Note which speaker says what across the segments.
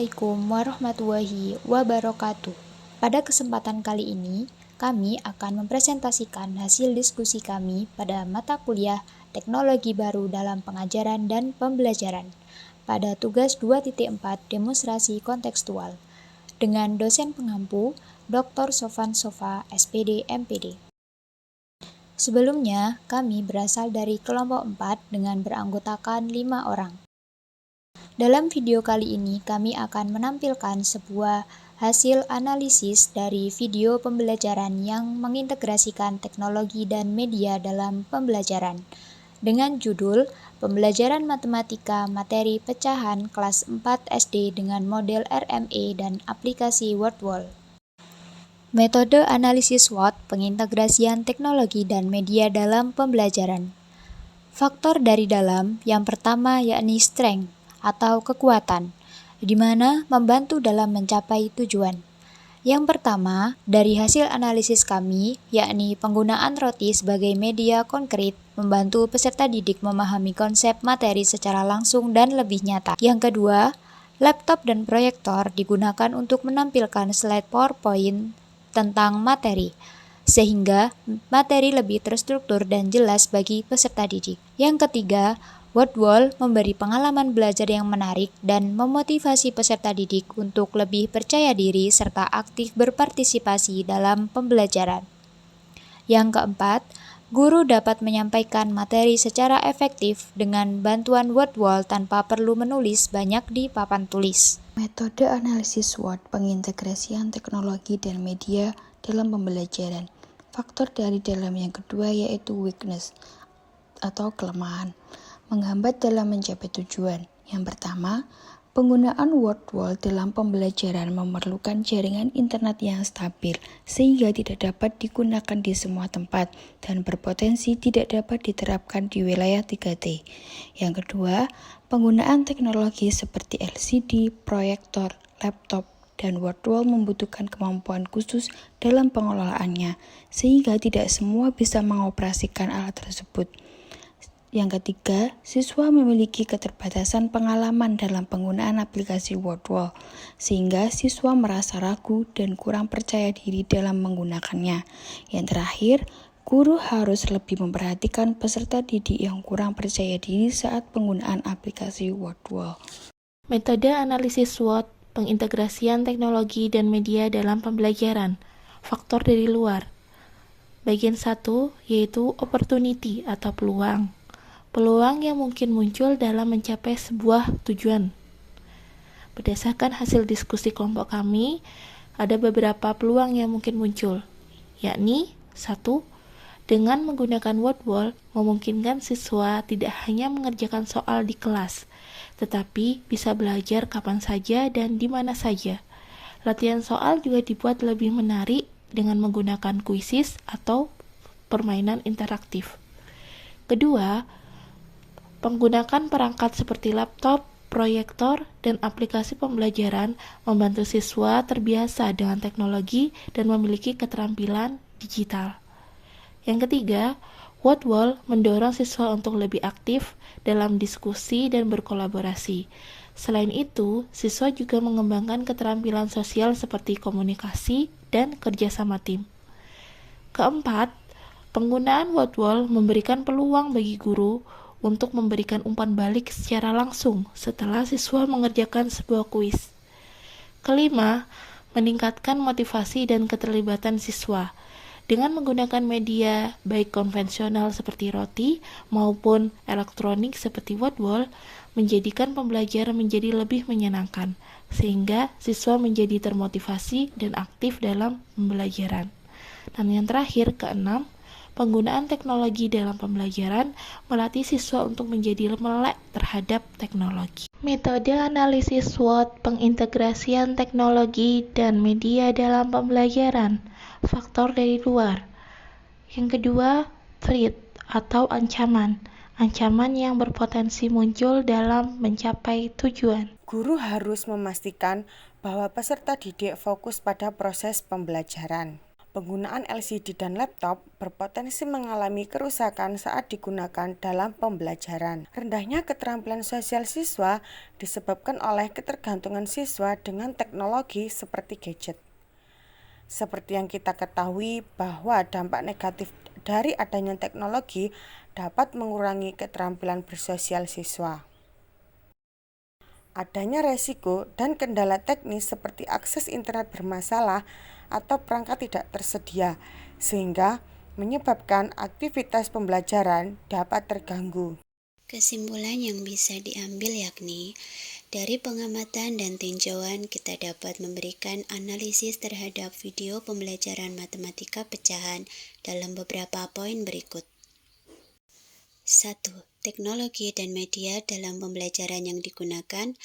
Speaker 1: Assalamualaikum warahmatullahi wabarakatuh. Pada kesempatan kali ini, kami akan mempresentasikan hasil diskusi kami pada mata kuliah Teknologi Baru dalam Pengajaran dan Pembelajaran pada tugas 2.4 demonstrasi kontekstual dengan dosen pengampu Dr. Sofan Sofa, SPD, MPD. Sebelumnya, kami berasal dari kelompok 4 dengan beranggotakan 5 orang. Dalam video kali ini, kami akan menampilkan sebuah hasil analisis dari video pembelajaran yang mengintegrasikan teknologi dan media dalam pembelajaran dengan judul Pembelajaran Matematika Materi Pecahan Kelas 4 SD dengan model RME dan aplikasi WordWall. Metode analisis SWOT, pengintegrasian teknologi dan media dalam pembelajaran. Faktor dari dalam yang pertama yakni strength atau kekuatan, di mana membantu dalam mencapai tujuan. Yang pertama, dari hasil analisis kami, yakni penggunaan roti sebagai media konkret, membantu peserta didik memahami konsep materi secara langsung dan lebih nyata. Yang kedua, laptop dan proyektor digunakan untuk menampilkan slide PowerPoint tentang materi, sehingga materi lebih terstruktur dan jelas bagi peserta didik. Yang ketiga, WordWall memberi pengalaman belajar yang menarik dan memotivasi peserta didik untuk lebih percaya diri serta aktif berpartisipasi dalam pembelajaran. Yang keempat, guru dapat menyampaikan materi secara efektif dengan bantuan WordWall tanpa perlu menulis banyak di papan tulis.
Speaker 2: Metode analisis SWOT, pengintegrasian teknologi dan media dalam pembelajaran. Faktor dari dalam yang kedua yaitu weakness atau kelemahan, menghambat dalam mencapai tujuan. Yang pertama, penggunaan WordWall dalam pembelajaran memerlukan jaringan internet yang stabil sehingga tidak dapat digunakan di semua tempat dan berpotensi tidak dapat diterapkan di wilayah 3T. Yang kedua, penggunaan teknologi seperti LCD, proyektor, laptop, dan WordWall membutuhkan kemampuan khusus dalam pengelolaannya sehingga tidak semua bisa mengoperasikan alat tersebut. Yang ketiga, siswa memiliki keterbatasan pengalaman dalam penggunaan aplikasi WordWall, sehingga siswa merasa ragu dan kurang percaya diri dalam menggunakannya. Yang terakhir, guru harus lebih memperhatikan peserta didik yang kurang percaya diri saat penggunaan aplikasi WordWall.
Speaker 3: Metode analisis SWOT, pengintegrasian teknologi dan media dalam pembelajaran. Faktor dari luar. Bagian 1 yaitu opportunity atau peluang. Peluang yang mungkin muncul dalam mencapai sebuah tujuan. Berdasarkan hasil diskusi kelompok kami, ada beberapa peluang yang mungkin muncul, yakni 1. Dengan menggunakan WordWall, memungkinkan siswa tidak hanya mengerjakan soal di kelas, tetapi bisa belajar kapan saja dan di mana saja. Latihan soal juga dibuat lebih menarik dengan menggunakan kuisis atau permainan interaktif. Kedua, penggunaan perangkat seperti laptop, proyektor, dan aplikasi pembelajaran membantu siswa terbiasa dengan teknologi dan memiliki keterampilan digital. Yang ketiga, WordWall mendorong siswa untuk lebih aktif dalam diskusi dan berkolaborasi. Selain itu, siswa juga mengembangkan keterampilan sosial seperti komunikasi dan kerjasama tim. Keempat, penggunaan WordWall memberikan peluang bagi guru untuk memberikan umpan balik secara langsung setelah siswa mengerjakan sebuah kuis. Kelima, meningkatkan motivasi dan keterlibatan siswa. Dengan menggunakan media baik konvensional seperti roti maupun elektronik seperti WordWall, menjadikan pembelajaran menjadi lebih menyenangkan, sehingga siswa menjadi termotivasi dan aktif dalam pembelajaran. Dan yang terakhir, keenam, penggunaan teknologi dalam pembelajaran melatih siswa untuk menjadi melek terhadap teknologi. Metode analisis SWOT, pengintegrasian teknologi dan media dalam pembelajaran. Faktor dari luar. Yang kedua, threat atau ancaman. Ancaman yang berpotensi muncul dalam mencapai tujuan.
Speaker 4: Guru harus memastikan bahwa peserta didik fokus pada proses pembelajaran. Penggunaan LCD dan laptop berpotensi mengalami kerusakan saat digunakan dalam pembelajaran. Rendahnya keterampilan sosial siswa disebabkan oleh ketergantungan siswa dengan teknologi seperti gadget. Seperti yang kita ketahui bahwa dampak negatif dari adanya teknologi dapat mengurangi keterampilan bersosial siswa. Adanya resiko dan kendala teknis seperti akses internet bermasalah atau perangkat tidak tersedia, sehingga menyebabkan aktivitas pembelajaran dapat terganggu.
Speaker 5: Kesimpulan yang bisa diambil yakni, dari pengamatan dan tinjauan kita dapat memberikan analisis terhadap video pembelajaran matematika pecahan dalam beberapa poin berikut. 1. Teknologi dan media dalam pembelajaran yang digunakan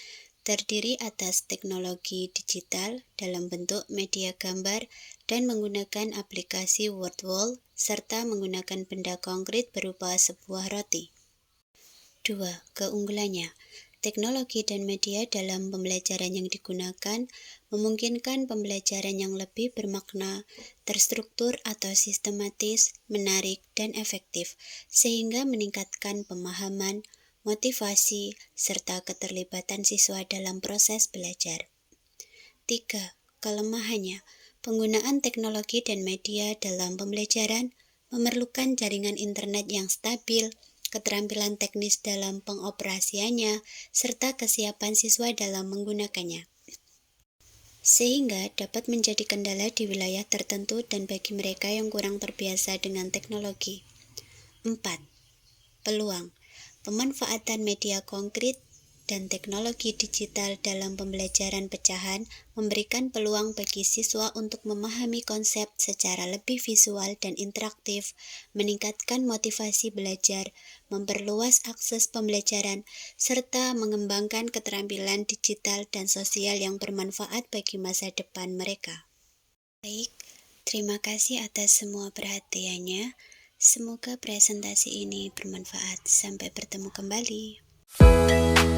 Speaker 5: terdiri atas teknologi digital dalam bentuk media gambar dan menggunakan aplikasi WordWall serta menggunakan benda konkret berupa sebuah roti. 2. Keunggulannya, teknologi dan media dalam pembelajaran yang digunakan memungkinkan pembelajaran yang lebih bermakna, terstruktur atau sistematis, menarik, dan efektif, sehingga meningkatkan pemahaman, motivasi, serta keterlibatan siswa dalam proses belajar. 3. Kelemahannya, penggunaan teknologi dan media dalam pembelajaran memerlukan jaringan internet yang stabil, keterampilan teknis dalam pengoperasiannya, serta kesiapan siswa dalam menggunakannya, sehingga dapat menjadi kendala di wilayah tertentu dan bagi mereka yang kurang terbiasa dengan teknologi. 4. Peluang. Pemanfaatan media konkret dan teknologi digital dalam pembelajaran pecahan memberikan peluang bagi siswa untuk memahami konsep secara lebih visual dan interaktif, meningkatkan motivasi belajar, memperluas akses pembelajaran, serta mengembangkan keterampilan digital dan sosial yang bermanfaat bagi masa depan mereka. Baik, terima kasih atas semua perhatiannya. Semoga presentasi ini bermanfaat. Sampai bertemu kembali.